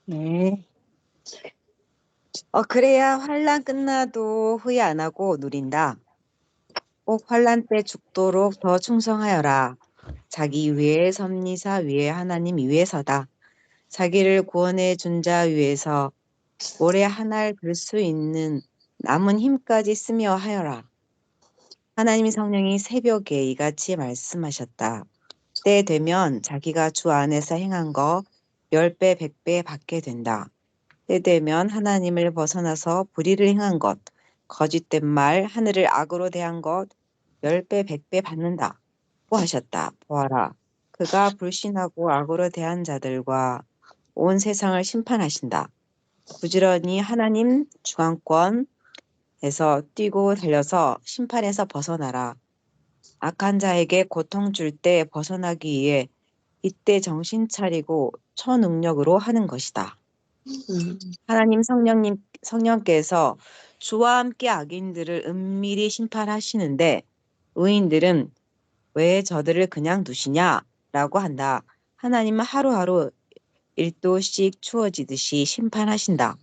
네. 그래야 환란 끝나도 후회 안 하고 누린다. 꼭 환란 때 죽도록 더 충성하여라. 자기 위에 섭리사 위에 하나님 위에서다. 자기를 구원해 준 자 위에서 모래 하나를 들 수 있는 남은 힘까지 쓰며 하여라. 하나님 성령이 새벽에 이같이 말씀하셨다. 때 되면 자기가 주 안에서 행한 거 10배, 100배 받게 된다. 때 되면 하나님을 벗어나서 불의를 행한 것, 거짓된 말, 하늘을 악으로 대한 것 10배, 100배 받는다. 고 하셨다. 보아라. 그가 불신하고 악으로 대한 자들과 온 세상을 심판하신다. 부지런히 하나님 주관권에서 뛰고 달려서 심판에서 벗어나라. 악한 자에게 고통 줄 때 벗어나기 위해 이때 정신 차리고 초능력으로 하는 것이다. 하나님 성령께서 주와 함께 악인들을 은밀히 심판하시는데 의인들은 왜 저들을 그냥 두시냐라고 한다. 하나님은 하루하루 1도씩 추워지듯이 심판하신다.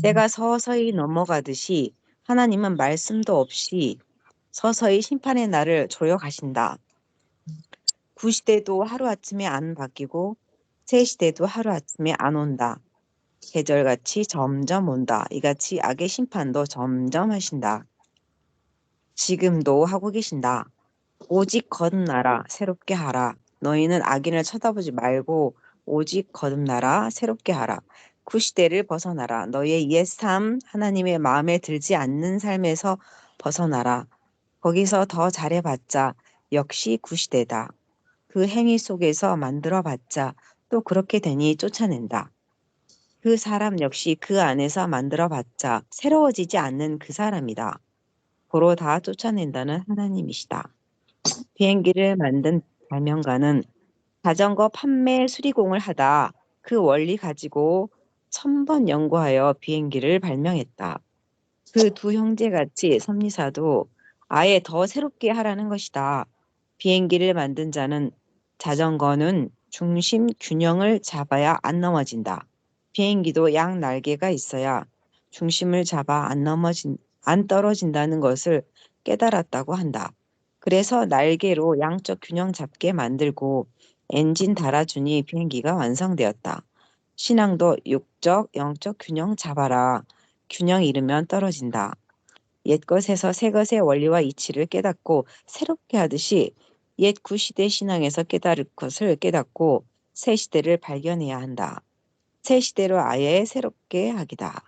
때가 서서히 넘어가듯이 하나님은 말씀도 없이 서서히 심판의 날을 조여가신다. 구시대도 하루아침에 안 바뀌고 새시대도 하루아침에 안 온다. 계절같이 점점 온다. 이같이 악의 심판도 점점 하신다. 지금도 하고 계신다. 오직 거듭나라. 새롭게 하라. 너희는 악인을 쳐다보지 말고 오직 거듭나라. 새롭게 하라. 구시대를 벗어나라. 너희의 옛 삶, 하나님의 마음에 들지 않는 삶에서 벗어나라. 거기서 더 잘해봤자 역시 구시대다. 그 행위 속에서 만들어봤자 또 그렇게 되니 쫓아낸다. 그 사람 역시 그 안에서 만들어봤자 새로워지지 않는 그 사람이다. 고로 다 쫓아낸다는 하나님이시다. 비행기를 만든 발명가는 자전거 판매 수리공을 하다 그 원리 가지고 1000번 연구하여 비행기를 발명했다. 그 두 형제같이 섭리사도 아예 더 새롭게 하라는 것이다. 비행기를 만든 자는 자전거는 중심 균형을 잡아야 안 넘어진다. 비행기도 양 날개가 있어야 중심을 잡아 안 떨어진다는 것을 깨달았다고 한다. 그래서 날개로 양쪽 균형 잡게 만들고 엔진 달아주니 비행기가 완성되었다. 신앙도 육적, 영적 균형 잡아라. 균형 잃으면 떨어진다. 옛것에서 새것의 원리와 이치를 깨닫고 새롭게 하듯이 옛 구시대 신앙에서 깨달을 것을 깨닫고 새 시대를 발견해야 한다. 새 시대로 아예 새롭게 하기다.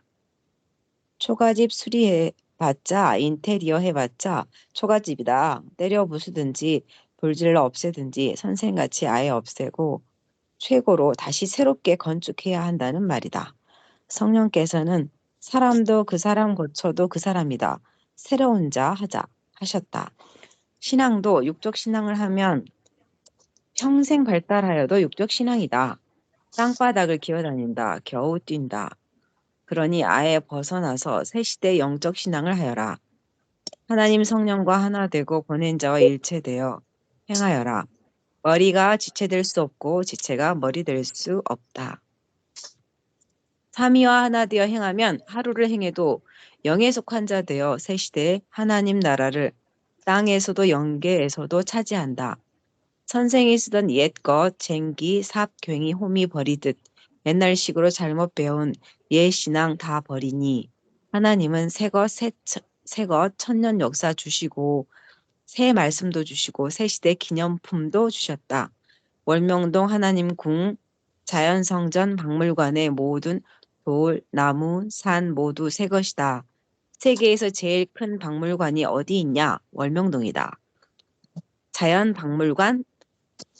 초가집 수리해봤자 인테리어 해봤자 초가집이다. 때려 부수든지 불질러 없애든지 선생같이 아예 없애고 최고로 다시 새롭게 건축해야 한다는 말이다. 성령께서는 사람도 그 사람 고쳐도 그 사람이다. 새로운 자 하자 하셨다. 신앙도 육적 신앙을 하면 평생 발달하여도 육적 신앙이다. 땅바닥을 기어다닌다. 겨우 뛴다. 그러니 아예 벗어나서 새 시대 영적 신앙을 하여라. 하나님 성령과 하나 되고 보낸 자와 일체되어 행하여라. 머리가 지체될 수 없고 지체가 머리 될 수 없다. 삼위와 하나 되어 행하면 하루를 행해도 영에 속한 자 되어 새 시대에 하나님 나라를 땅에서도 영계에서도 차지한다. 선생이 쓰던 옛것, 쟁기, 삽, 괭이, 호미 버리듯 옛날식으로 잘못 배운 옛 신앙 다 버리니 하나님은 새것 천년 역사 주시고 새 말씀도 주시고 새 시대 기념품도 주셨다. 월명동 하나님 궁 자연성전 박물관의 모든 돌, 나무, 산 모두 새 것이다. 세계에서 제일 큰 박물관이 어디 있냐? 월명동이다. 자연박물관,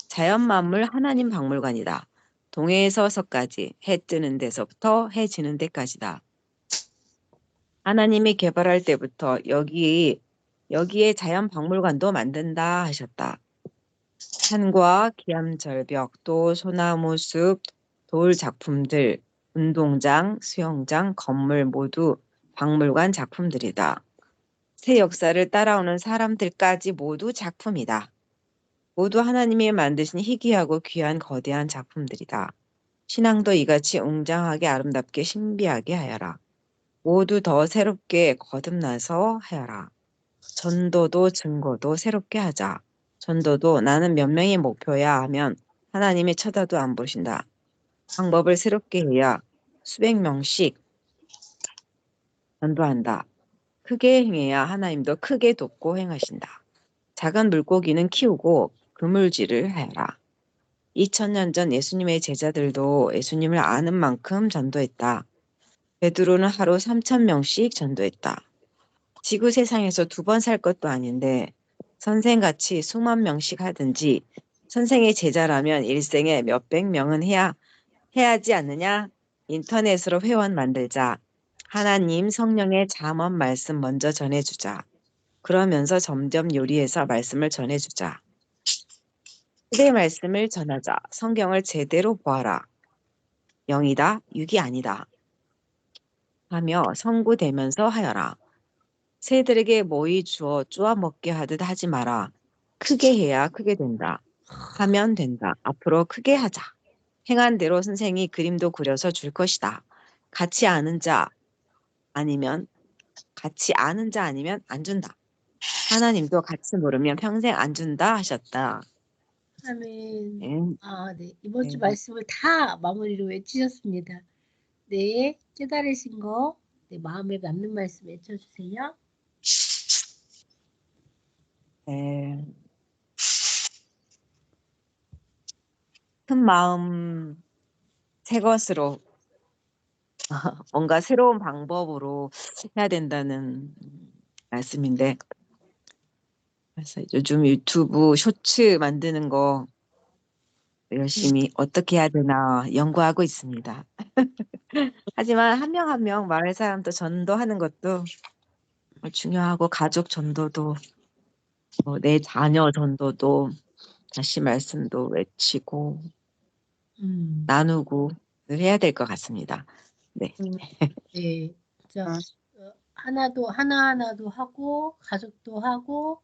자연만물 하나님 박물관이다. 동해에서 서까지 해 뜨는 데서부터 해 지는 데까지다. 하나님이 개발할 때부터 여기에 자연박물관도 만든다 하셨다. 산과 기암절벽, 또 소나무 숲, 돌 작품들, 운동장, 수영장, 건물 모두 박물관 작품들이다. 새 역사를 따라오는 사람들까지 모두 작품이다. 모두 하나님이 만드신 희귀하고 귀한 거대한 작품들이다. 신앙도 이같이 웅장하게 아름답게 신비하게 하여라. 모두 더 새롭게 거듭나서 하여라. 전도도 증거도 새롭게 하자. 전도도 나는 몇 명이 목표야 하면 하나님이 쳐다도 안 보신다. 방법을 새롭게 해야 수백 명씩 전도한다. 크게 행해야 하나님도 크게 돕고 행하신다. 작은 물고기는 키우고 그물질을 하여라. 2000년 전 예수님의 제자들도 예수님을 아는 만큼 전도했다. 베드로는 하루 3000명씩 전도했다. 지구 세상에서 2번 살 것도 아닌데 선생같이 수만 명씩 하든지 선생의 제자라면 일생에 몇백 명은 해야지 않느냐? 인터넷으로 회원 만들자. 하나님 성령의 잠언 말씀 먼저 전해주자. 그러면서 점점 요리해서 말씀을 전해주자. 그대의 말씀을 전하자. 성경을 제대로 보아라. 영이다, 육이 아니다. 하며 선구되면서 하여라. 새들에게 모이 주어 쪼아 먹게 하듯 하지 마라. 크게 해야 크게 된다. 하면 된다. 앞으로 크게 하자. 행한 대로 선생이 그림도 그려서 줄 것이다. 같이 아는 자 아니면 안 준다. 하나님도 같이 모르면 평생 안 준다 하셨다. 아멘. 네, 네. 이번 주 네. 말씀을 다 마무리로 외치셨습니다. 네. 깨달으신 거, 네, 마음에 남는 말씀 외쳐주세요. 네. 큰 마음 새 것으로 뭔가 새로운 방법으로 해야 된다는 말씀인데 그래서 요즘 유튜브 쇼츠 만드는 거 열심히 어떻게 해야 되나 연구하고 있습니다. 하지만 한 명 한 명 마을 사람도 전도하는 것도 중요하고 가족 전도도 내 자녀 전도도 다시 말씀도 외치고 나누고 늘 해야 될 것 같습니다. 네. 네. 진짜 하나하나도 하고 가족도 하고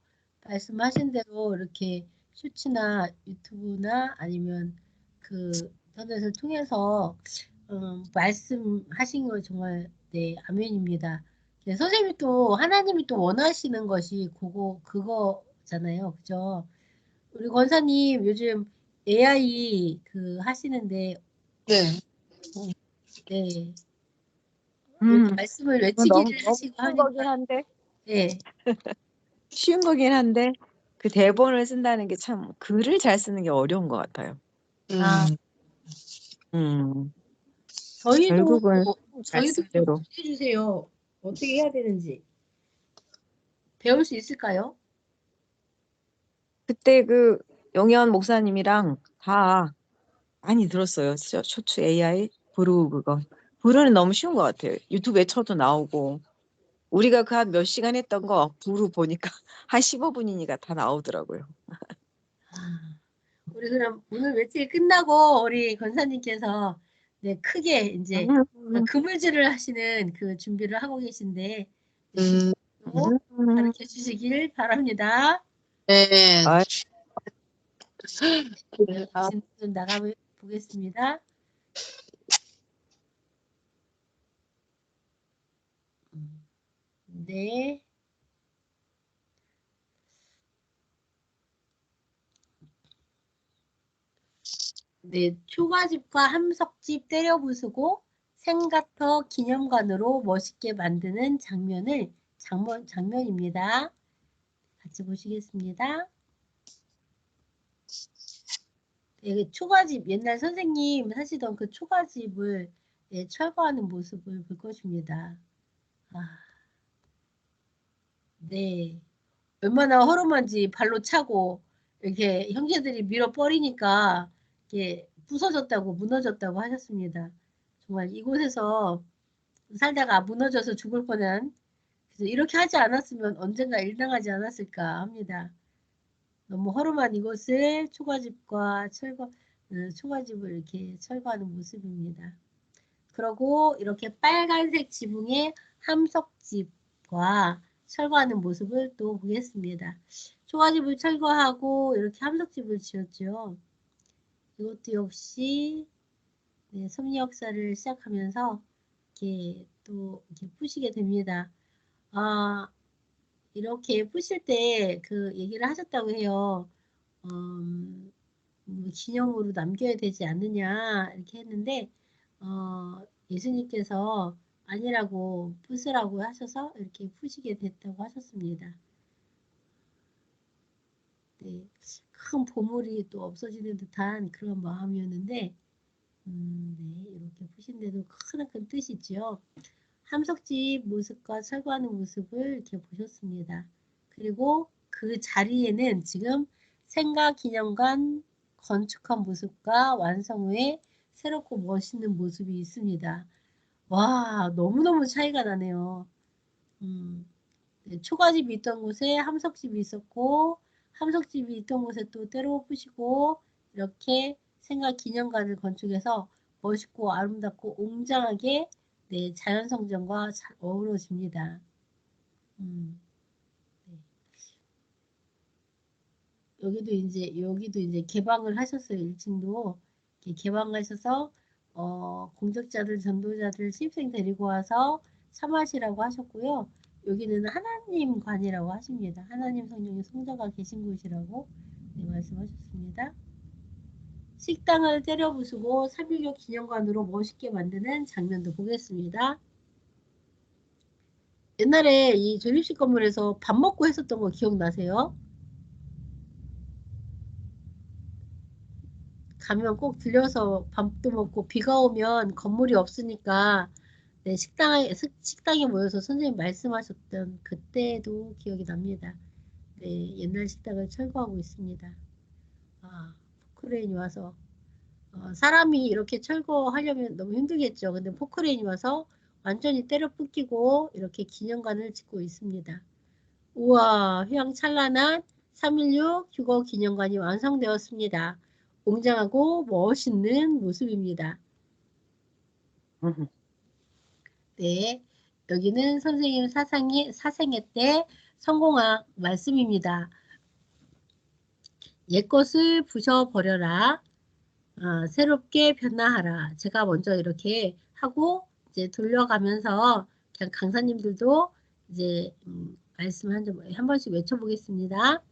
말씀하신 대로 이렇게 쇼츠나 유튜브나 아니면 그 인터넷을 통해서 말씀하신 거 정말 네 아멘입니다. 네, 선생님이 또 하나님이 또 원하시는 것이 그거잖아요, 그죠? 우리 권사님 요즘 AI 그 하시는데 네. 네 그건 말씀을 너무 외치기를 하시고 쉬운 거긴 하니까 한데 네. 쉬운 거긴 한데 그 대본을 쓴다는 게 참 글을 잘 쓰는 게 어려운 것 같아요. 아, 저희도 결국은 좀 말씀대로 해주세요. 어떻게 해야 되는지 배울 수 있을까요? 그때 그 용현 목사님이랑 다 많이 들었어요. 쇼츠 AI 부르고 그거 부르는 너무 쉬운 것 같아요. 유튜브에 쳐도 나오고 우리가 그 한 몇 시간 했던 거 부르 보니까 한 15분이니까 다 나오더라고요. 우리 그럼 오늘 외칠 끝나고 우리 권사님께서 네, 크게 이제 그물질을 하시는 그 준비를 하고 계신데 네, 또 가르쳐 주시길 바랍니다. 네. 아, 질문 나가 보겠습니다. 네. 네, 초가집과 함석집 때려 부수고 생가터 기념관으로 멋있게 만드는 장면입니다. 같이 보시겠습니다. 네, 초가집, 옛날 선생님 하시던 그 초가집을 네, 철거하는 모습을 볼 것입니다. 네. 얼마나 허름한지 발로 차고 이렇게 형제들이 밀어 버리니까 이게 부서졌다고 무너졌다고 하셨습니다. 정말 이곳에서 살다가 무너져서 죽을 뻔한 그래서 이렇게 하지 않았으면 언젠가 일당하지 않았을까 합니다. 너무 허름한 이곳을 초가집을 이렇게 철거하는 모습입니다. 그리고 이렇게 빨간색 지붕의 함석집과 철거하는 모습을 또 보겠습니다. 초가집을 철거하고 이렇게 함석집을 지었죠. 이것도 역시 네, 섭리 역사를 시작하면서 이렇게 또 이렇게 푸시게 됩니다. 아, 이렇게 푸실 때 그 얘기를 하셨다고 해요. 기념으로 남겨야 되지 않느냐 이렇게 했는데 예수님께서 아니라고 푸으라고 하셔서 이렇게 푸시게 됐다고 하셨습니다. 네, 큰 보물이 또 없어지는 듯한 그런 마음이었는데 네, 이렇게 푸신데도 큰 뜻이 있죠. 함석집 모습과 철거하는 모습을 이렇게 보셨습니다. 그리고 그 자리에는 지금 생가기념관 건축한 모습과 완성 후에 새롭고 멋있는 모습이 있습니다. 와, 너무너무 차이가 나네요. 네, 초가집이 있던 곳에 함석집이 있었고, 함석집이 있던 곳에 또 때로 부시고, 이렇게 생가기념관을 건축해서 멋있고 아름답고 웅장하게 네, 자연성전과 잘 어우러집니다. 음, 네. 여기도 이제 개방을 하셨어요. 1층도 개방하셔서 공적자들, 전도자들, 신입생 데리고 와서 참하시라고 하셨고요. 여기는 하나님 관이라고 하십니다. 하나님 성령의 성자가 계신 곳이라고 네, 말씀하셨습니다. 식당을 때려 부수고 3.16 기념관으로 멋있게 만드는 장면도 보겠습니다. 옛날에 이 조립식 건물에서 밥 먹고 했었던 거 기억나세요? 가면 꼭 들려서 밥도 먹고 비가 오면 건물이 없으니까 네, 식당에 모여서 선생님 말씀하셨던 그때도 기억이 납니다. 네, 옛날 식당을 철거하고 있습니다. 아, 포크레인이 와서 사람이 이렇게 철거하려면 너무 힘들겠죠. 근데 포크레인이 와서 완전히 때려 부끼고 이렇게 기념관을 짓고 있습니다. 우와, 휘황찬란한 3.16 휴거 기념관이 완성되었습니다. 웅장하고 멋있는 모습입니다. 네, 여기는 선생님 사생애 때 성공한 말씀입니다. 옛것을 부셔버려라. 새롭게 변화하라. 제가 먼저 이렇게 하고 이제 돌려가면서 그냥 강사님들도 이제 말씀 한 번씩 외쳐보겠습니다.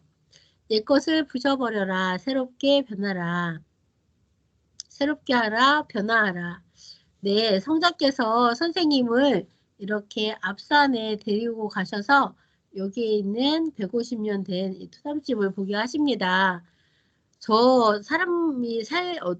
옛것을 부셔버려라. 새롭게 변하라. 새롭게 하라. 변화하라. 네, 성자께서 선생님을 이렇게 앞산에 데리고 가셔서 여기에 있는 150년 된 이 투담집을 보게 하십니다. 저 사람이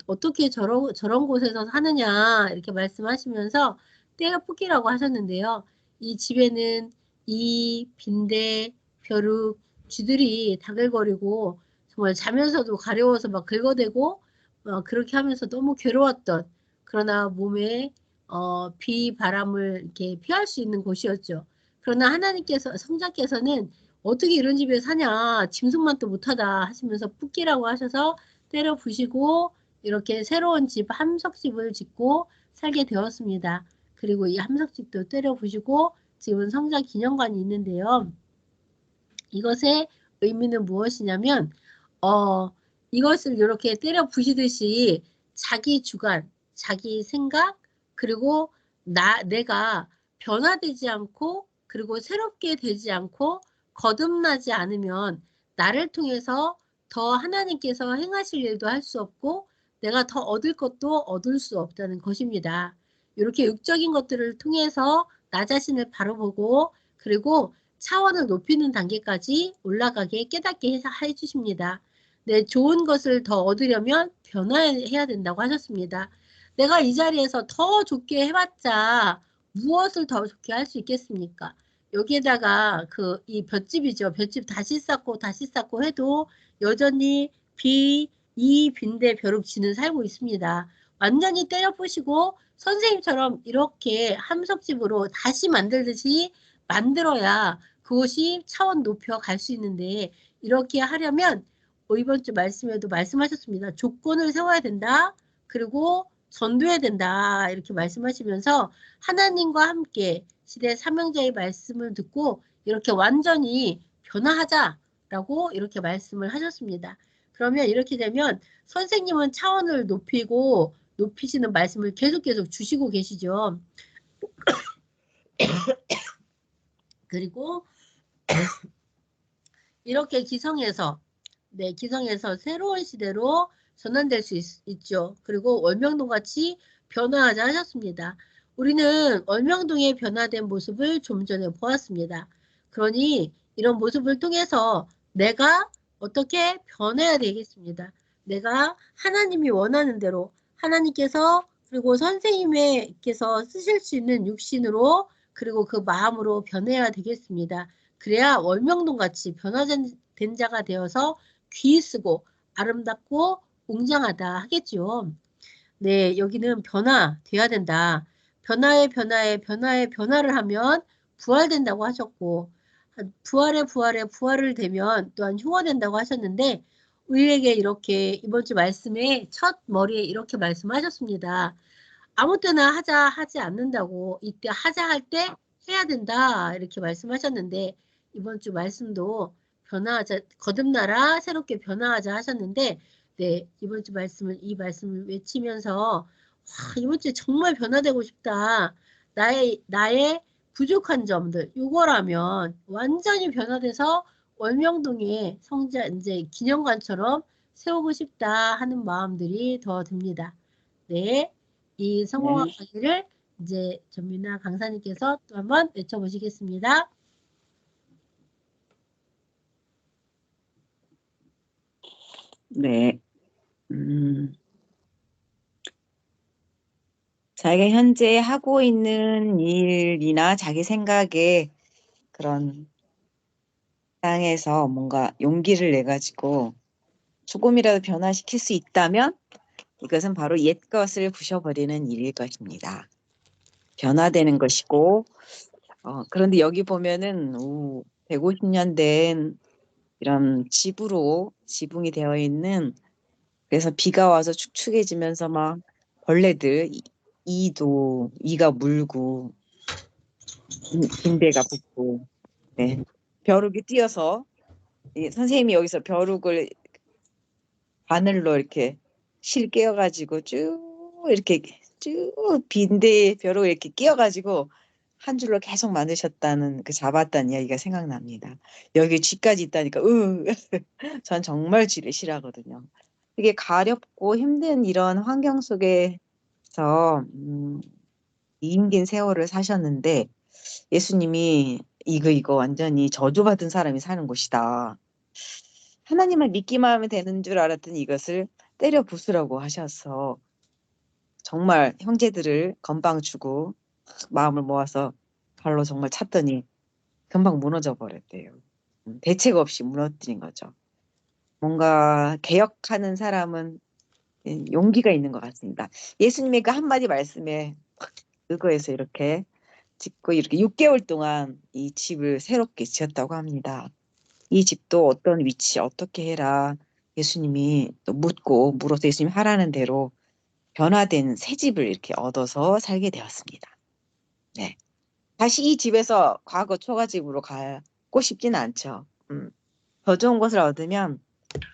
어떻게 저런 곳에서 사느냐 이렇게 말씀하시면서 때가 뿌기라고 하셨는데요. 이 집에는 이 빈대, 벼룩, 쥐들이 다글거리고 정말 자면서도 가려워서 막 긁어대고 그렇게 하면서 너무 괴로웠던 그러나 몸에 비, 바람을 이렇게 피할 수 있는 곳이었죠. 그러나 하나님께서 성자께서는 어떻게 이런 집에 사냐 짐승만 또 못하다 하시면서 뿌끼라고 하셔서 때려 부시고 이렇게 새로운 집 함석집을 짓고 살게 되었습니다. 그리고 이 함석집도 때려 부시고 지금은 성자 기념관이 있는데요. 이것의 의미는 무엇이냐면 이것을 이렇게 때려 부시듯이 자기 주관, 자기 생각 그리고 내가 변화되지 않고 그리고 새롭게 되지 않고 거듭나지 않으면 나를 통해서 더 하나님께서 행하실 일도 할 수 없고 내가 더 얻을 것도 얻을 수 없다는 것입니다. 이렇게 육적인 것들을 통해서 나 자신을 바라보고 그리고 차원을 높이는 단계까지 올라가게 깨닫게 해주십니다. 네, 좋은 것을 더 얻으려면 변화해야 된다고 하셨습니다. 내가 이 자리에서 더 좋게 해봤자 무엇을 더 좋게 할 수 있겠습니까? 여기에다가 이 볏짚이죠. 볏짚 다시 쌓고 해도 여전히 이 빈대 벼룩쥐는 살고 있습니다. 완전히 때려 부시고 선생님처럼 이렇게 함석집으로 다시 만들듯이 만들어야 그것이 차원 높여 갈 수 있는데 이렇게 하려면 이번 주 말씀에도 말씀하셨습니다. 조건을 세워야 된다. 그리고 전도해야 된다. 이렇게 말씀하시면서 하나님과 함께 시대 사명자의 말씀을 듣고 이렇게 완전히 변화하자라고 이렇게 말씀을 하셨습니다. 그러면 이렇게 되면 선생님은 차원을 높이고 높이시는 말씀을 계속 주시고 계시죠. 그리고 이렇게 기성에서 새로운 시대로 전환될 수 있죠. 그리고 월명동 같이 변화하자 하셨습니다. 우리는 월명동의 변화된 모습을 좀 전에 보았습니다. 그러니 이런 모습을 통해서 내가 어떻게 변해야 되겠습니다. 내가 하나님이 원하는 대로 하나님께서 그리고 선생님께서 쓰실 수 있는 육신으로 그리고 그 마음으로 변해야 되겠습니다. 그래야 월명동 같이 변화된 자가 되어서 귀 쓰고 아름답고 웅장하다 하겠죠. 네, 여기는 변화돼야 된다. 변화를 하면 부활된다고 하셨고, 부활을 되면 또한 흉화된다고 하셨는데, 우리에게 이렇게 이번 주 말씀에 첫 머리에 이렇게 말씀하셨습니다. 아무 때나 하지 않는다고, 이때 하자 할 때 해야 된다. 이렇게 말씀하셨는데, 이번 주 말씀도 거듭나라, 새롭게 변화하자 하셨는데, 네, 이번 주 이 말씀을 외치면서, 와, 이번 주에 정말 변화되고 싶다. 나의 부족한 점들, 요거라면 완전히 변화돼서 월명동의 이제 기념관처럼 세우고 싶다 하는 마음들이 더 듭니다. 네. 이 성공한 네. 강의를 이제 전민아 강사님께서 또 한번 외쳐보시겠습니다. 네. 자기가 현재 하고 있는 일이나 자기 생각에 그런 땅에서 뭔가 용기를 내가지고 조금이라도 변화시킬 수 있다면 이것은 바로 옛 것을 부셔버리는 일일 것입니다. 변화되는 것이고, 그런데 여기 보면은 150년 된 이런 지붕이 되어 있는, 그래서 비가 와서 축축해지면서 막 벌레들, 이가 물고 빈대가 붙고, 네. 벼룩이 뛰어서 선생님이 여기서 벼룩을 바늘로 이렇게 실 끼워가지고 이렇게 쭉 빈대에 벼룩을 이렇게 끼워가지고 한 줄로 계속 만드셨다는 그 잡았다는 이야기가 생각납니다. 여기 쥐까지 있다니까 전 정말 쥐를 싫어하거든요. 되게 가렵고 힘든 이런 환경 속에서 긴 세월을 사셨는데 예수님이 이거 완전히 저주받은 사람이 사는 곳이다. 하나님을 믿기만 하면 되는 줄 알았더니 이것을 때려 부수라고 하셔서 정말 형제들을 건방 주고 마음을 모아서 발로 정말 찼더니 금방 무너져 버렸대요. 대책 없이 무너뜨린 거죠. 뭔가 개혁하는 사람은 용기가 있는 것 같습니다. 예수님의 그 한마디 말씀에 의거해서 이렇게 짓고 이렇게 6개월 동안 이 집을 새롭게 지었다고 합니다. 이 집도 어떤 위치 어떻게 해라 예수님이 또 물어서 예수님이 하라는 대로 변화된 새 집을 이렇게 얻어서 살게 되었습니다. 네. 다시 이 집에서 과거 초가집으로 가고 싶지는 않죠. 더 좋은 것을 얻으면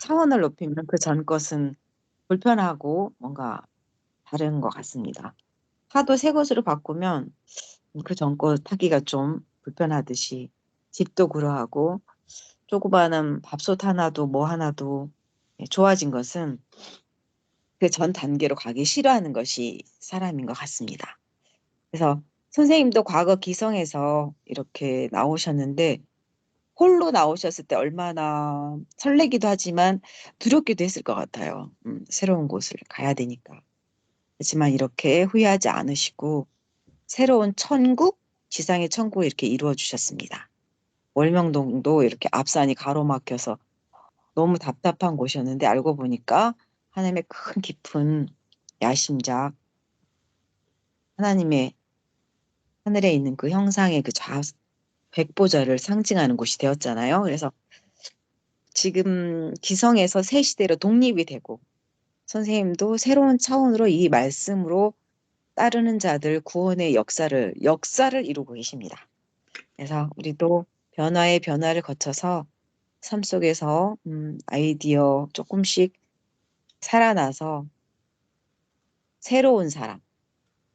차원을 높이면 그 전 것은 불편하고 뭔가 다른 것 같습니다. 하도 새 것으로 바꾸면 그 전 것 타기가 좀 불편하듯이 집도 그러하고 조그마한 밥솥 하나도 뭐 하나도 좋아진 것은 그 전 단계로 가기 싫어하는 것이 사람인 것 같습니다. 그래서 선생님도 과거 기성에서 이렇게 나오셨는데 홀로 나오셨을 때 얼마나 설레기도 하지만 두렵기도 했을 것 같아요. 새로운 곳을 가야 되니까. 하지만 이렇게 후회하지 않으시고 새로운 천국, 지상의 천국을 이렇게 이루어 주셨습니다. 월명동도 이렇게 앞산이 가로막혀서 너무 답답한 곳이었는데 알고 보니까 하나님의 큰 깊은 야심작, 하나님의 하늘에 있는 그 형상의 그 백보좌를 상징하는 곳이 되었잖아요. 그래서 지금 기성에서 새 시대로 독립이 되고 선생님도 새로운 차원으로 이 말씀으로 따르는 자들 구원의 역사를 이루고 계십니다. 그래서 우리도 변화의 변화를 거쳐서 삶 속에서 아이디어 조금씩 살아나서 새로운 사람,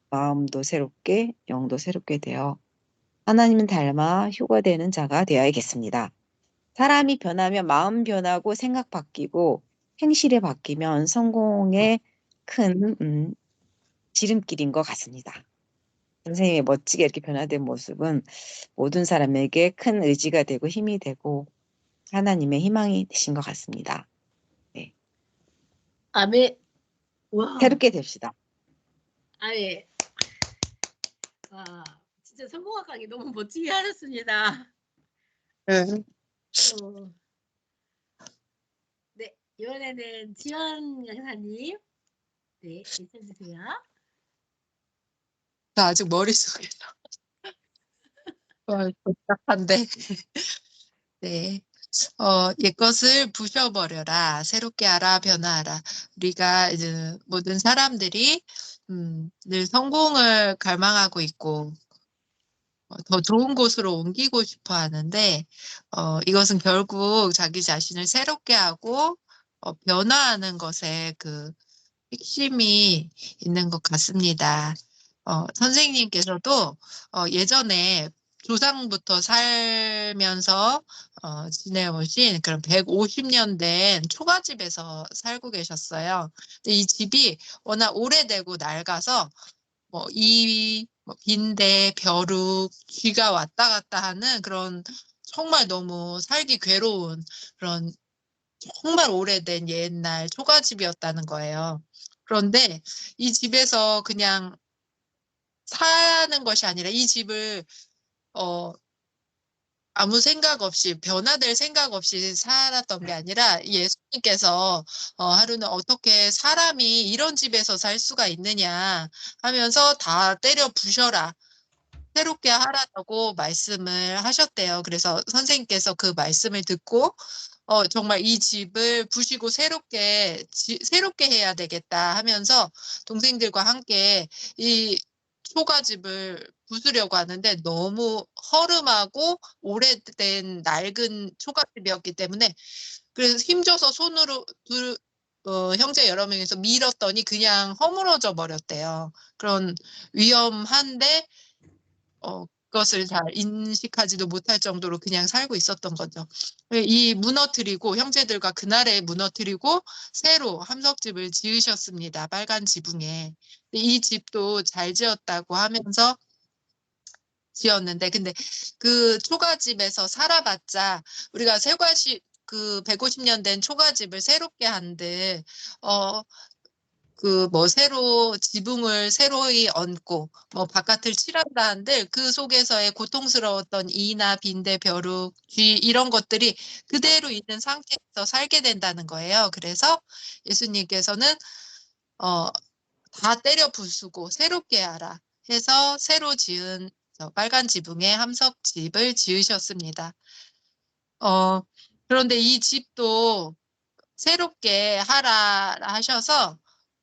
마음도 새롭게, 영도 새롭게 되어 하나님을 닮아 효가 되는 자가 되어야겠습니다. 사람이 변하면 마음 변하고 생각 바뀌고 행실이 바뀌면 성공의 큰 지름길인 것 같습니다. 선생님의 멋지게 이렇게 변화된 모습은 모든 사람에게 큰 의지가 되고 힘이 되고 하나님의 희망이 되신 것 같습니다. 네. 아멘. 와, 새롭게 됩시다. 아멘. 와, 진짜 성공학 강의 너무 멋지게 하셨습니다. 네. 어, 네, 이번에는 지연 강사님, 네, 읽어주세요. 나 아직 머릿속에서 복잡한데. 네. 옛것을 부셔버려라. 새롭게 하라. 변화하라. 우리가 이제 모든 사람들이 늘 성공을 갈망하고 있고 더 좋은 곳으로 옮기고 싶어 하는데 이것은 결국 자기 자신을 새롭게 하고 변화하는 것에 그 핵심이 있는 것 같습니다. 선생님께서도 예전에 조상부터 살면서 지내오신 그런 150년 된 초가집에서 살고 계셨어요. 근데 이 집이 워낙 오래되고 낡아서 뭐 빈대, 벼룩, 쥐가 왔다 갔다 하는 그런 정말 너무 살기 괴로운 그런 정말 오래된 옛날 초가집이었다는 거예요. 그런데 이 집에서 그냥 사는 것이 아니라 이 집을 어, 아무 생각 없이 변화될 생각 없이 살았던 게 아니라 예수님께서 하루는 어떻게 사람이 이런 집에서 살 수가 있느냐 하면서 다 때려 부셔라. 새롭게 하라고 말씀을 하셨대요. 그래서 선생님께서 그 말씀을 듣고 정말 이 집을 부시고 새롭게 해야 되겠다 하면서 동생들과 함께 이 초가집을 부수려고 하는데 너무 허름하고 오래된 낡은 초가집이었기 때문에 그래서 힘줘서 손으로 형제 여러 명이서 밀었더니 그냥 허물어져 버렸대요. 그런 위험한데 그것을 잘 인식하지도 못할 정도로 그냥 살고 있었던 거죠. 이 무너뜨리고 형제들과 그날에 무너뜨리고 새로 함석집을 지으셨습니다. 빨간 지붕에. 이 집도 잘 지었다고 하면서 지었는데 근데 그 초가집에서 살아봤자 우리가 새과시 그 150년 된 초가집을 새롭게 한들 그 뭐 새로 지붕을 새로이 얹고 뭐 바깥을 칠한다 한들 그 속에서의 고통스러웠던 이나 빈대 벼룩 쥐 이런 것들이 그대로 있는 상태에서 살게 된다는 거예요. 그래서 예수님께서는 다 때려 부수고 새롭게 하라 해서 새로 지은 빨간 지붕의 함석집을 지으셨습니다. 그런데 이 집도 새롭게 하라 하셔서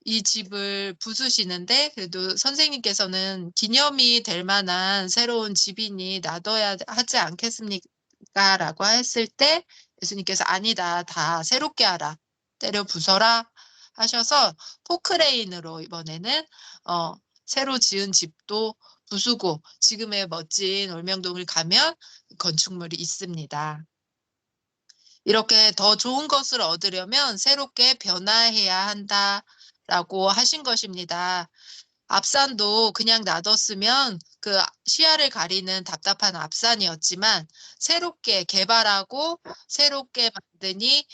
이 집을 부수시는데 그래도 선생님께서는 기념이 될 만한 새로운 집이니 놔둬야 하지 않겠습니까? 라고 했을 때 예수님께서 아니다. 다 새롭게 하라. 때려 부숴라 하셔서 포크레인으로 이번에는 새로 지은 집도 부수고 지금의 멋진 올명동을 가면 건축물이 있습니다. 이렇게 더 좋은 것을 얻으려면 새롭게 변화해야 한다라고 하신 것입니다. 앞산도 그냥 놔뒀으면 그 시야를 가리는 답답한 앞산이었지만 새롭게 개발하고 새롭게 만드니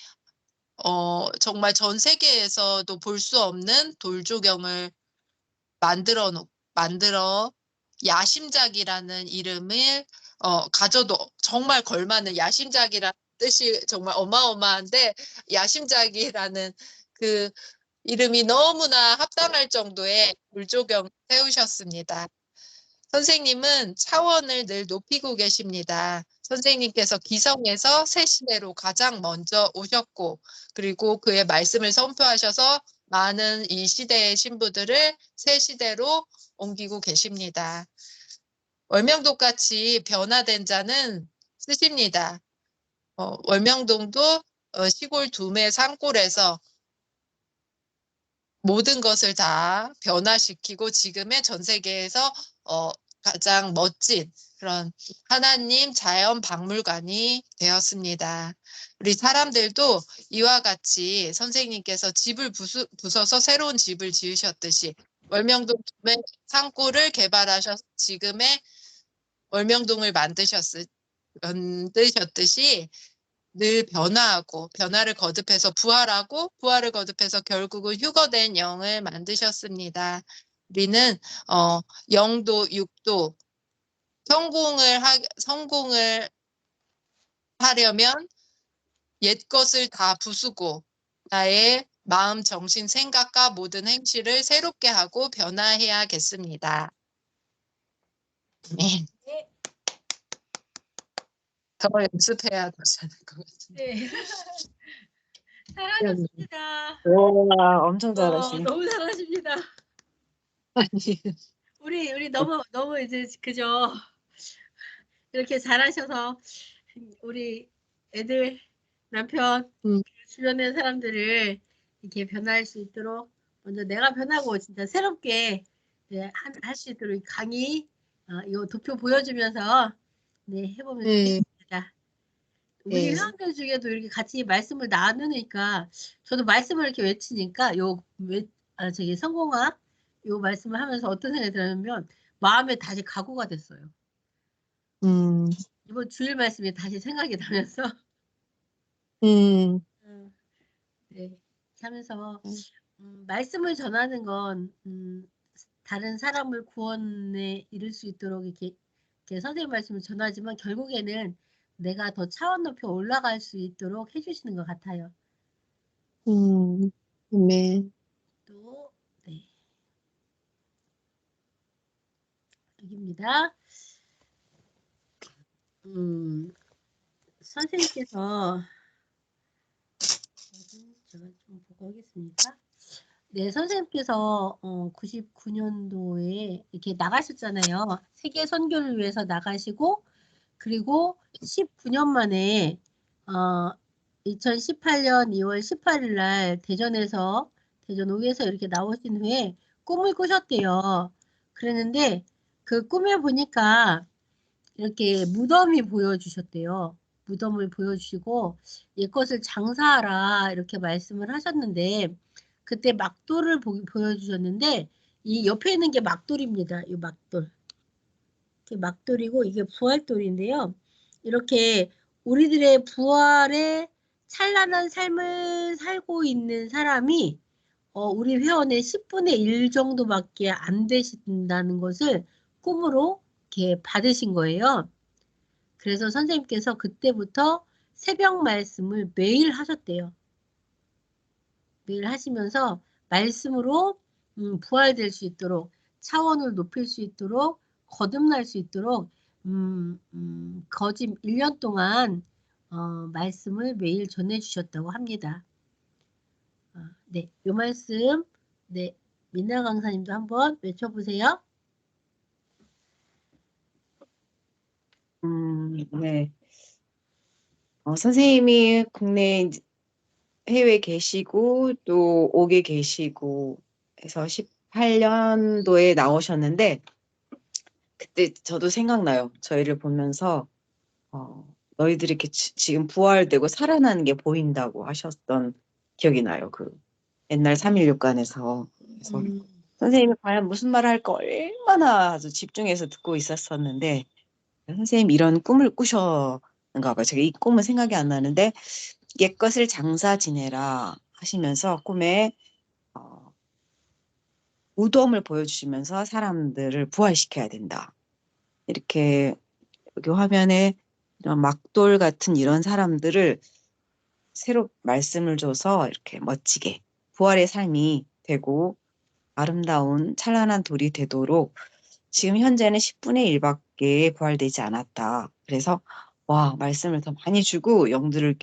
정말 전 세계에서도 볼 수 없는 돌조경을 만들어 야심작이라는 이름을 가져도 정말 걸맞는 야심작이라는 뜻이 정말 어마어마한데 야심작이라는 그 이름이 너무나 합당할 정도의 불조경 세우셨습니다. 선생님은 차원을 늘 높이고 계십니다. 선생님께서 기성에서 새 시대로 가장 먼저 오셨고 그리고 그의 말씀을 선포하셔서 많은 이 시대의 신부들을 새 시대로 옮기고 계십니다. 월명동같이 변화된 자는 쓰십니다. 월명동도 시골 두메 산골에서 모든 것을 다 변화시키고 지금의 전 세계에서 가장 멋진 그런 하나님 자연 박물관이 되었습니다. 우리 사람들도 이와 같이 선생님께서 집을 부숴서 새로운 집을 지으셨듯이 월명동 상구를 개발하셔서 지금의 월명동을 만드셨듯이 늘 변화하고 변화를 거듭해서 부활하고 부활을 거듭해서 결국은 휴거된 영을 만드셨습니다. 우리는 영도 육도 성공을 하려면 옛 것을 다 부수고 나의 마음, 정신, 생각과 모든 행실을 새롭게 하고 변화해야겠습니다. 네. 네. 더 연습해야 더 잘할 것 같은데. 네. 잘하셨습니다. 와, 엄청 잘하시네. 너무 잘하십니다. 아니, 우리 너무 이제 그죠? 이렇게 잘하셔서 우리 애들, 남편, 주변의 사람들을 이렇게 변화할 수 있도록 먼저 내가 변하고 진짜 새롭게 할 수 있도록 강의 이 도표 보여주면서 해보면 좋겠습니다. 우리 네. 회원들 중에도 이렇게 같이 말씀을 나누니까 저도 말씀을 이렇게 외치니까 저기 성공학 요 말씀을 하면서 어떤 생각이 들었냐면 마음에 다시 각오가 됐어요. 이번 주일 말씀이 다시 생각이 나면서 네, 하면서 말씀을 전하는 건 다른 사람을 구원에 이를 수 있도록 이렇게 선생님 말씀을 전하지만 결국에는 내가 더 차원 높여 올라갈 수 있도록 해주시는 것 같아요. 네. 또 여기입니다. 선생님께서 제가 좀 보고 하겠습니다. 네, 선생님께서 99년도에 이렇게 나가셨잖아요. 세계 선교를 위해서 나가시고 그리고 19년 만에 2018년 2월 18일 날 대전 5에서 이렇게 나오신 후에 꿈을 꾸셨대요. 그랬는데 그 꿈에 보니까 이렇게 무덤이 보여주셨대요. 무덤을 보여주시고 옛것을 장사하라 이렇게 말씀을 하셨는데 그때 막돌을 보여주셨는데 이 옆에 있는 게 막돌입니다. 이 막돌. 이게 막돌이고 이게 부활돌인데요. 이렇게 우리들의 부활의 찬란한 삶을 살고 있는 사람이 우리 회원의 10분의 1 정도밖에 안 되신다는 것을 꿈으로 이렇게 받으신 거예요. 그래서 선생님께서 그때부터 새벽 말씀을 매일 하셨대요. 매일 하시면서 말씀으로 부활될 수 있도록 차원을 높일 수 있도록 거듭날 수 있도록 거짓 1년 동안 말씀을 매일 전해주셨다고 합니다. 네, 요 말씀 민나 강사님도 한번 외쳐보세요. 네. 선생님이 국내 해외 계시고 또 옥에 계시고 해서 18년도에 나오셨는데 그때 저도 생각나요. 저희를 보면서 너희들이 이렇게 지금 부활되고 살아나는 게 보인다고 하셨던 기억이 나요. 그 옛날 3.16관에서. 그래서 선생님이 과연 무슨 말을 할까 얼마나 아주 집중해서 듣고 있었었는데 선생님 이런 꿈을 꾸셨는가 봐요. 제가 이 꿈은 생각이 안 나는데 옛것을 장사 지내라 하시면서 꿈에 무덤을 보여주시면서 사람들을 부활시켜야 된다. 이렇게 여기 화면에 이런 막돌 같은 이런 사람들을 새로 말씀을 줘서 이렇게 멋지게 부활의 삶이 되고 아름다운 찬란한 돌이 되도록 지금 현재는 10분의 1밖에 부활되지 않았다. 그래서 와 말씀을 더 많이 주고 영들을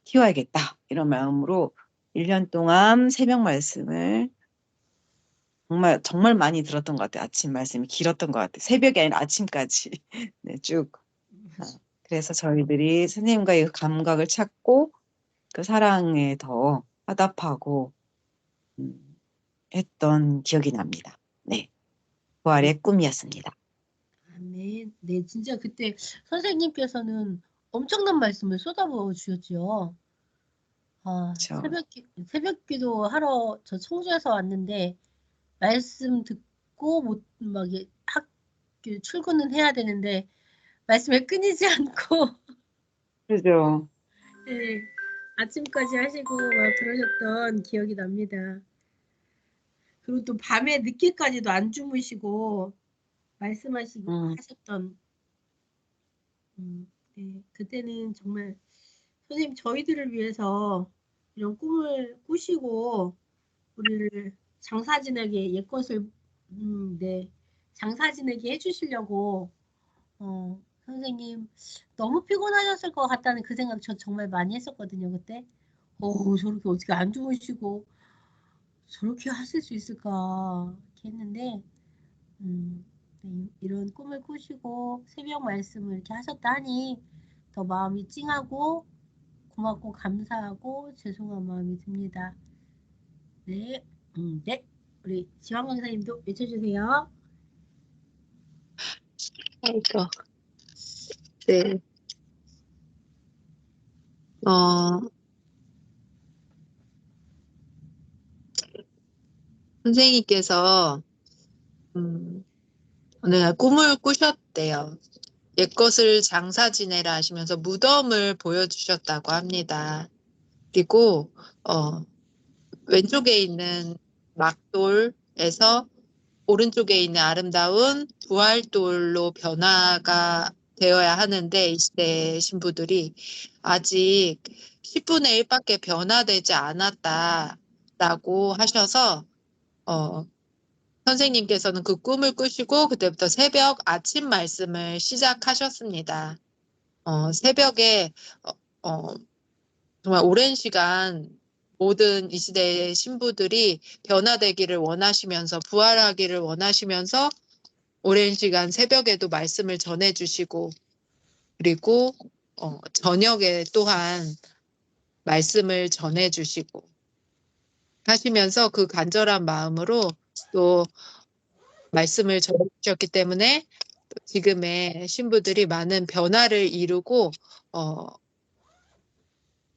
키워야겠다. 이런 마음으로 1년 동안 새벽 말씀을 정말 많이 들었던 것 같아요. 아침 말씀이 길었던 것 같아요. 새벽이 아니라 아침까지 네, 쭉. 그래서 저희들이 선생님과의 그 감각을 찾고 그 사랑에 더 화답하고 했던 기억이 납니다. 네, 부활의 꿈이었습니다. 아멘. 네, 진짜 그때 선생님께서는 엄청난 말씀을 쏟아부어 주셨죠. 아, 그렇죠. 새벽 기도 하러 저 청주에서 왔는데 말씀 듣고 막 학교 출근은 해야 되는데 말씀에 끊이지 않고 그죠. 네, 아침까지 하시고 막 그러셨던 기억이 납니다. 그리고 또 밤에 늦게까지도 안 주무시고 말씀하시고 하셨던 네, 그때는 정말 선생님 저희들을 위해서 이런 꿈을 꾸시고 우리를 장사 지내게 옛것을 네, 장사 지내게 해주시려고 선생님 너무 피곤하셨을 것 같다는 그 생각 저 정말 많이 했었거든요 그때. 저렇게 어떻게 안 주무시고 저렇게 하실 수 있을까 이렇게 했는데 네, 이런 꿈을 꾸시고 새벽 말씀을 이렇게 하셨다 하니 더 마음이 찡하고 고맙고 감사하고 죄송한 마음이 듭니다. 네, 네. 우리 지황 강사님도 외쳐주세요. 아이고, 네. 어, 선생님께서 어느 날 꿈을 꾸셨대요. 옛것을 장사 지내라 하시면서 무덤을 보여주셨다고 합니다. 그리고 왼쪽에 있는 막돌에서 오른쪽에 있는 아름다운 부활돌로 변화가 되어야 하는데 이 시대 신부들이 아직 10분의 1밖에 변화되지 않았다라고 하셔서 선생님께서는 그 꿈을 꾸시고 그때부터 새벽 아침 말씀을 시작하셨습니다. 새벽에 정말 오랜 시간 모든 이 시대의 신부들이 변화되기를 원하시면서 부활하기를 원하시면서 오랜 시간 새벽에도 말씀을 전해주시고 그리고 저녁에 또한 말씀을 전해주시고 하시면서 그 간절한 마음으로 또 말씀을 전해주셨기 때문에 지금의 신부들이 많은 변화를 이루고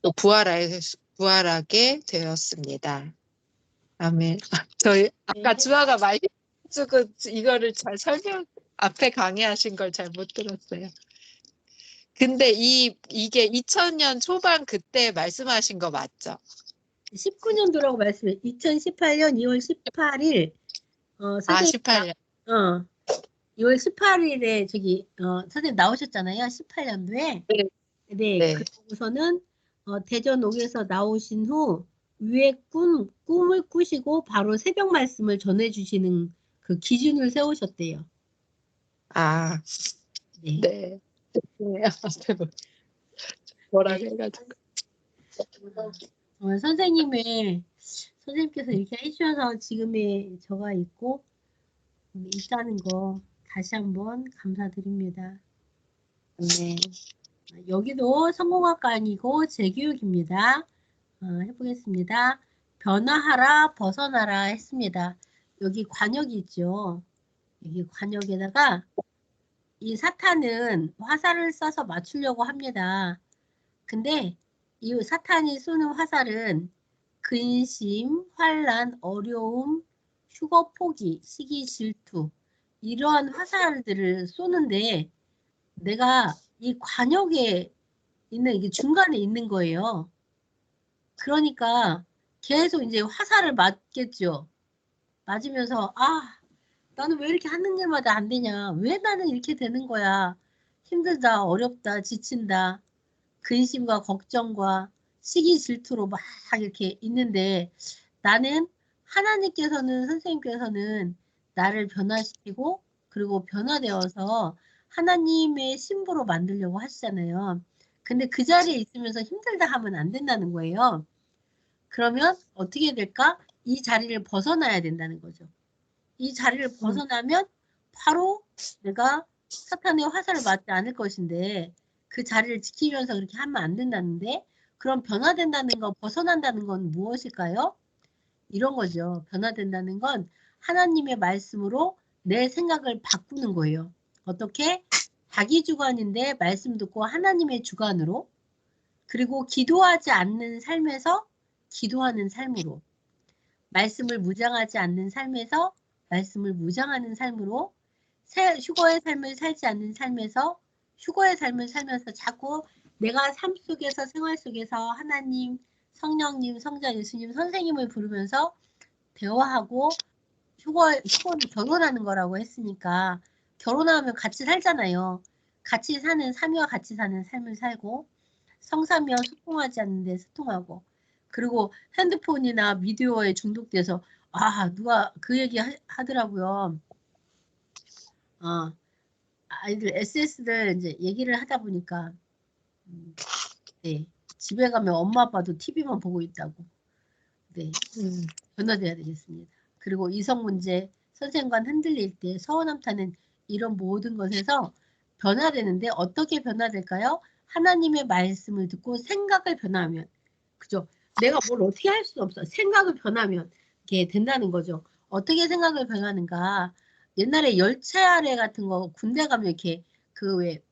또 부활하게 되었습니다. 아멘. 저희 아까 네. 주아가 많이 주고 이거를 잘 설명 앞에 강의하신 걸 잘 못 들었어요. 근데 이게 2000년 초반 그때 말씀하신 거 맞죠? 19년도라고 말씀해. 2018년 2월 18일 선생님 18년. 2월 18일에 저기 선생님 나오셨잖아요. 18년도에. 네. 네. 네. 그러고서는 대전옥에서 나오신 후 위에 꿈을 꾸시고 바로 새벽 말씀을 전해주시는 그 기준을 세우셨대요. 아, 네. 네. 네. 앞에 뭐라고 네. 해가지고. 선생님께서 이렇게 해주셔서 지금의 저가 있다는 거 다시 한번 감사드립니다. 네. 여기도 성공학과 아니고 재교육입니다. 해보겠습니다. 변화하라, 벗어나라 했습니다. 여기 관역이 있죠. 여기 관역에다가 이 사탄은 화살을 쏴서 맞추려고 합니다. 근데 이 사탄이 쏘는 화살은 근심, 환란, 어려움, 휴거 포기, 시기 질투 이러한 화살들을 쏘는데 내가 이 관역에 있는 이게 중간에 있는 거예요. 그러니까 계속 이제 화살을 맞겠죠. 맞으면서 나는 왜 이렇게 하는 일마다 안 되냐? 왜 나는 이렇게 되는 거야? 힘들다, 어렵다, 지친다. 근심과 걱정과 시기 질투로 막 이렇게 있는데 나는 선생님께서는 나를 변화시키고 그리고 변화되어서 하나님의 신부로 만들려고 하시잖아요. 근데 그 자리에 있으면서 힘들다 하면 안 된다는 거예요. 그러면 어떻게 될까? 이 자리를 벗어나야 된다는 거죠. 이 자리를 벗어나면 바로 내가 사탄의 화살을 맞지 않을 것인데 그 자리를 지키면서 그렇게 하면 안 된다는데 그럼 변화된다는 거 벗어난다는 건 무엇일까요? 이런 거죠. 변화된다는 건 하나님의 말씀으로 내 생각을 바꾸는 거예요. 어떻게? 자기 주관인데 말씀 듣고 하나님의 주관으로, 그리고 기도하지 않는 삶에서 기도하는 삶으로, 말씀을 무장하지 않는 삶에서 말씀을 무장하는 삶으로, 휴거의 삶을 살지 않는 삶에서 휴거의 삶을 살면서 자꾸 내가 삶 속에서 생활 속에서 하나님, 성령님, 성자 예수님, 선생님을 부르면서 대화하고, 휴거는 결혼하는 거라고 했으니까 결혼하면 같이 살잖아요. 같이 사는, 삼위와 같이 사는 삶을 살고, 성사며 소통하지 않는데 소통하고, 그리고 핸드폰이나 미디어에 중독돼서, 누가 그 얘기 하더라고요. 아이들 SS들 이제 얘기를 하다 보니까, 네, 집에 가면 엄마 아빠도 TV만 보고 있다고. 네, 변화돼야 되겠습니다. 그리고 이성 문제, 선생과 흔들릴 때 서운함 타는 이런 모든 것에서 변화되는데 어떻게 변화될까요? 하나님의 말씀을 듣고 생각을 변화하면, 그죠? 내가 뭘 어떻게 할 수 없어. 생각을 변하면 이게 된다는 거죠. 어떻게 생각을 변하는가? 옛날에 열차 아래 같은 거 군대 가면 이렇게 그 왜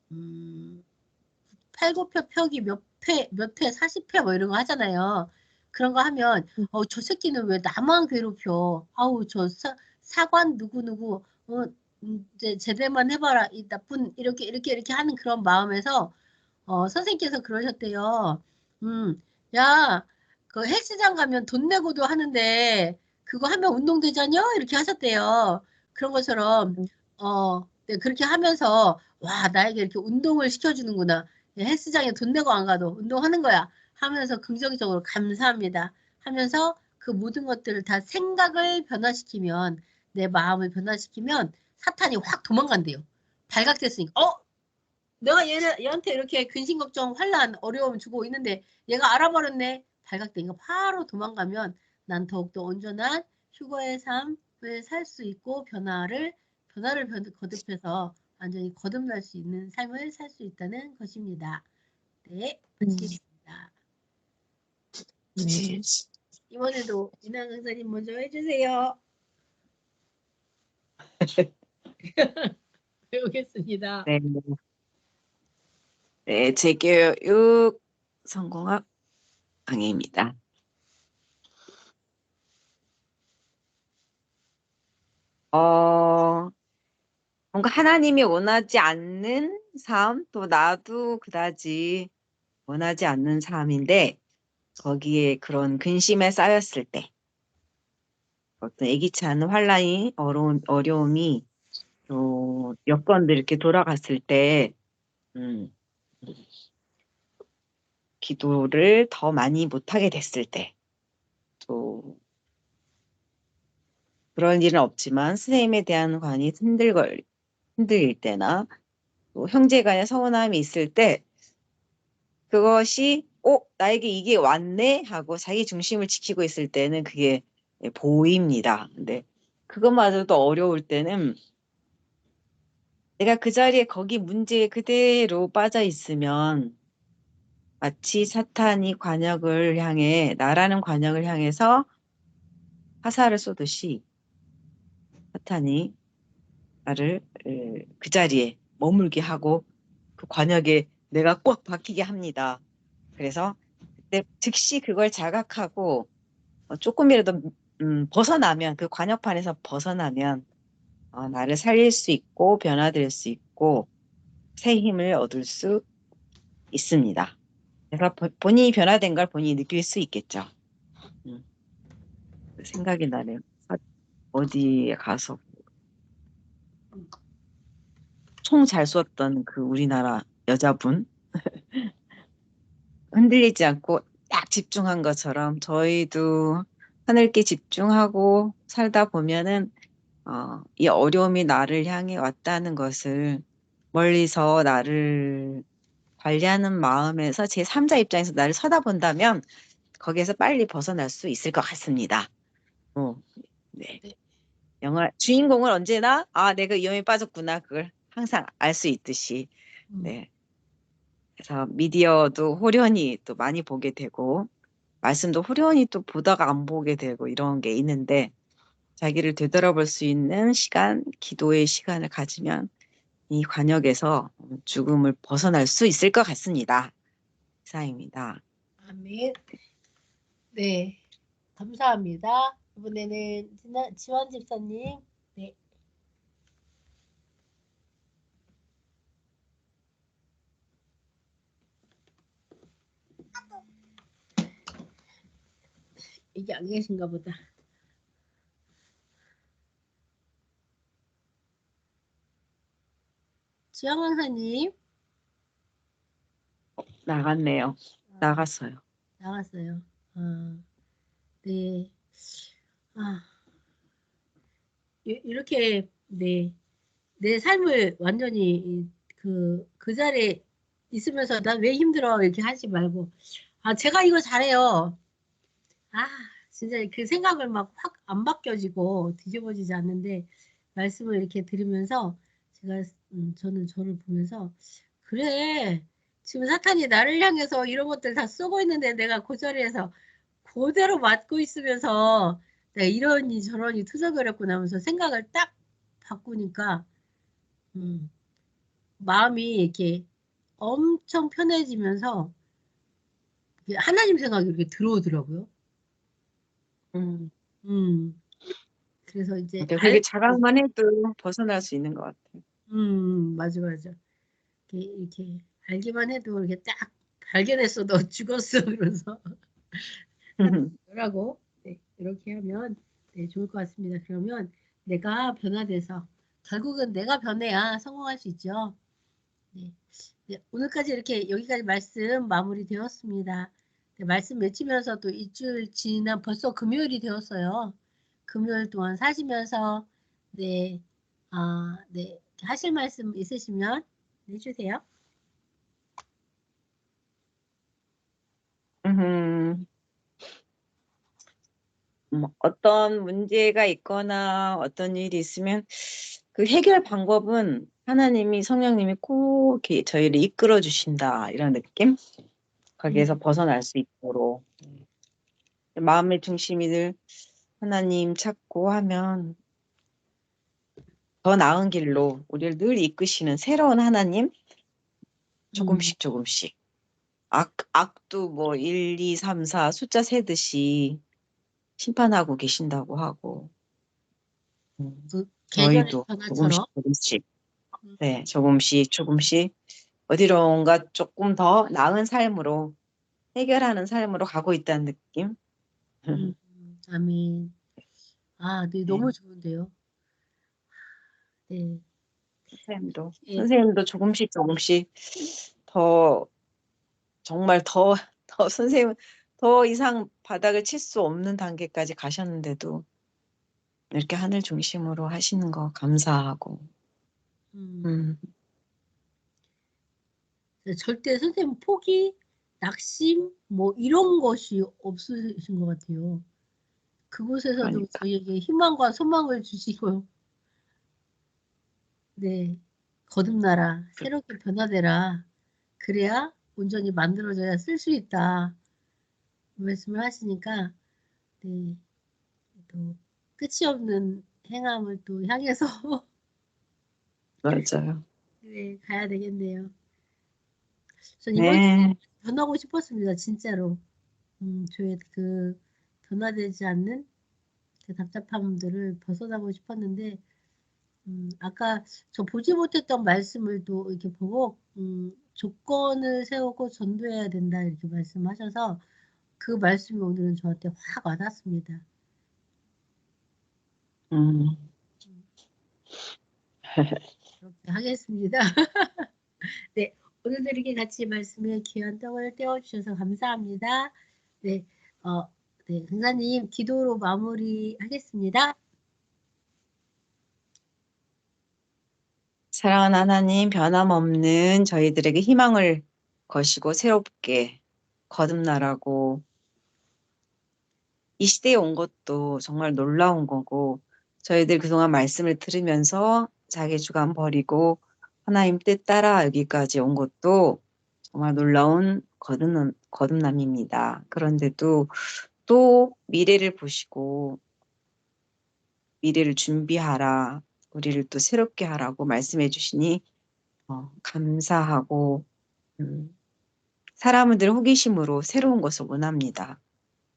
팔굽혀 펴기 몇 회 40회 뭐 이런 거 하잖아요. 그런 거 하면 저 새끼는 왜 나만 괴롭혀? 아우 저 사관 누구누구 이제 제대만 해봐라. 이 나쁜 이렇게 하는 그런 마음에서 선생님께서 그러셨대요. 야, 그 헬스장 가면 돈 내고도 하는데 그거 하면 운동 되잖여? 이렇게 하셨대요. 그런 것처럼 네, 그렇게 하면서 와, 나에게 이렇게 운동을 시켜주는구나. 예, 헬스장에 돈 내고 안 가도 운동하는 거야. 하면서 긍정적으로 감사합니다. 하면서 그 모든 것들을 다 생각을 변화시키면, 내 마음을 변화시키면 사탄이 확 도망간대요. 발각됐으니까. 내가 얘한테 이렇게 근심 걱정 환난 어려움 주고 있는데 얘가 알아버렸네. 발각되니까 바로 도망가면 난 더욱더 온전한 휴거의 삶을 살 수 있고 변화를 거듭해서 완전히 거듭날 수 있는 삶을 살 수 있다는 것입니다. 네, 마치겠습니다. 네. 이번에도 이나 강사님 먼저 해주세요. 배우겠습니다. 네. 네, 재교육 성공학 강의입니다. 뭔가 하나님이 원하지 않는 삶, 또 나도 그다지 원하지 않는 삶인데, 거기에 그런 근심에 쌓였을 때, 어떤 예기치 않은 환란이, 어려움이, 또 여건들 이렇게 돌아갔을 때, 음, 기도를 더 많이 못하게 됐을 때, 또 그런 일은 없지만 선생님에 대한 관이 흔들릴 때나, 또 형제 간의 서운함이 있을 때, 그것이 나에게 이게 왔네 하고 자기 중심을 지키고 있을 때는 그게 보입니다. 근데 그것마저도 어려울 때는 내가 그 자리에 거기 문제에 그대로 빠져 있으면 마치 사탄이 나라는 관역을 향해서 화살을 쏘듯이 사탄이 나를 그 자리에 머물게 하고 그 관역에 내가 꽉 박히게 합니다. 그래서 그때 즉시 그걸 자각하고 조금이라도 벗어나면, 그 관역판에서 벗어나면 나를 살릴 수 있고 변화될 수 있고 새 힘을 얻을 수 있습니다. 그래서 본인이 변화된 걸 본인이 느낄 수 있겠죠. 생각이 나네요. 어디에 가서 총 잘 쏘았던 그 우리나라 여자분 흔들리지 않고 딱 집중한 것처럼 저희도 하늘께 집중하고 살다 보면은 이 어려움이 나를 향해 왔다는 것을 멀리서 나를 관리하는 마음에서 제3자 입장에서 나를 쳐다본다면 거기에서 빨리 벗어날 수 있을 것 같습니다. 네. 영화 주인공은 언제나 내가 위험에 빠졌구나 그걸 항상 알 수 있듯이 네. 그래서 미디어도 호련히 또 많이 보게 되고 말씀도 후련히 또 보다가 안 보게 되고 이런 게 있는데 자기를 되돌아볼 수 있는 시간, 기도의 시간을 가지면 이 관역에서 죽음을 벗어날 수 있을 것 같습니다. 이상입니다. 아멘. 네, 감사합니다. 이번에는 지원 집사님. 네. 이게 안 계신가 보다. 지영 강사님. 나갔네요. 나갔어요. 나갔어요. 네. 이렇게 네. 내 삶을 완전히 그 자리에 있으면서 난 왜 힘들어 이렇게 하지 말고 제가 이거 잘해요. 진짜 그 생각을 막 확 안 바뀌어지고 뒤집어지지 않는데 말씀을 이렇게 들으면서 제가 저는 저를 보면서 그래 지금 사탄이 나를 향해서 이런 것들 다 쏘고 있는데 내가 그 자리에서 그대로 맞고 있으면서 내가 이러니 저러니 투덜거렸구나 하면서 생각을 딱 바꾸니까 마음이 이렇게 엄청 편해지면서 하나님 생각이 이렇게 들어오더라고요. 그래서 이제 그게 자각만 해도 벗어날 수 있는 것 같아요. 맞아. 이렇게 알기만 해도 이렇게 딱 발견했어. 너 죽었어. 그러면서 뭐라고 네, 이렇게 하면 네, 좋을 것 같습니다. 그러면 내가 변화돼서 결국은 내가 변해야 성공할 수 있죠. 네. 네, 오늘까지 이렇게 여기까지 말씀 마무리되었습니다. 네, 말씀 맺히면서 또 일주일 지난 벌써 금요일이 되었어요. 금요일 동안 사시면서 네, 네 하실 말씀 있으시면 해주세요. 어떤 문제가 있거나 어떤 일이 있으면 그 해결 방법은 하나님이 성령님이 꼭 이렇게 저희를 이끌어 주신다 이런 느낌? 거기에서 벗어날 수 있도록 마음의 중심이 늘 하나님 찾고 하면 더 나은 길로 우리를 늘 이끄시는 새로운 하나님 조금씩 악도 뭐 1, 2, 3, 4 숫자 세듯이 심판하고 계신다고 하고 계절의 저희도 변화처럼 네, 조금씩 어디론가 조금 더 나은 삶으로 해결하는 삶으로 가고 있다는 느낌. 아멘. 네, 너무 좋은데요. 네. 선생님도 조금씩 더 정말 더 선생님 더 이상 바닥을 칠 수 없는 단계까지 가셨는데도 이렇게 하늘 중심으로 하시는 거 감사하고. 절대 선생님 포기, 낙심 뭐 이런 것이 없으신 것 같아요. 그곳에서도 그러니까. 저희에게 희망과 소망을 주시고 네, 거듭나라, 새롭게 변화되라. 그래야 온전히 만들어져야 쓸 수 있다. 말씀을 하시니까 네, 또 끝이 없는 행함을 또 향해서 맞아요. 네, 가야 되겠네요. 전 이번 네. 변하고 싶었습니다. 진짜로. 저의 그 변화되지 않는 그 답답함들을 벗어나고 싶었는데 아까 저 보지 못했던 말씀을 또 이렇게 보고 조건을 세우고 전도해야 된다 이렇게 말씀하셔서 그 말씀이 오늘은 저한테 확 와닿습니다. 그렇게 하겠습니다. 네, 오늘도 이렇게 같이 말씀에 귀한 떡을 떼어주셔서 감사합니다. 네, 네, 강사님 기도로 마무리하겠습니다. 사랑하는 하나님, 변함없는 저희들에게 희망을 거시고 새롭게 거듭나라고 이 시대에 온 것도 정말 놀라운 거고 저희들 그동안 말씀을 들으면서 자기 주관 버리고 하나님 뜻 따라 여기까지 온 것도 정말 놀라운 거듭남입니다. 그런데도 또 미래를 보시고 미래를 준비하라, 우리를 또 새롭게 하라고 말씀해 주시니 감사하고 사람은 늘 호기심으로 새로운 것을 원합니다.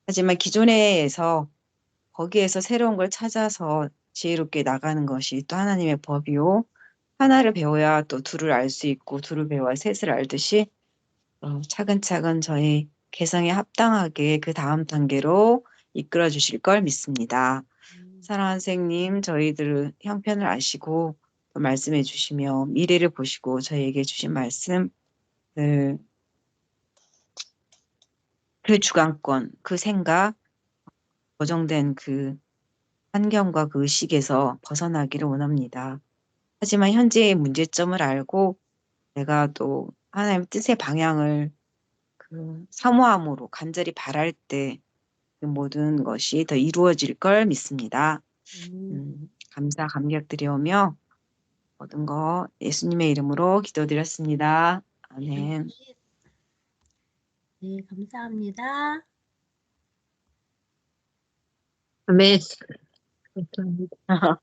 하지만 기존에서 거기에서 새로운 걸 찾아서 지혜롭게 나가는 것이 또 하나님의 법이요. 하나를 배워야 또 둘을 알 수 있고 둘을 배워야 셋을 알듯이 차근차근 저희 개성에 합당하게 그 다음 단계로 이끌어 주실 걸 믿습니다. 사랑하는 선생님, 저희들 형편을 아시고 또 말씀해 주시며 미래를 보시고 저희에게 주신 말씀, 그 주관권, 그 생각, 고정된 그 환경과 그 의식에서 벗어나기를 원합니다. 하지만 현재의 문제점을 알고 내가 또 하나님의 뜻의 방향을 그 사모함으로 간절히 바랄 때 그 모든 것이 더 이루어질 걸 믿습니다. 감사 감격드리오며 모든 거 예수님의 이름으로 기도드렸습니다. 아멘. 네, 감사합니다. 아멘. 감사합니다.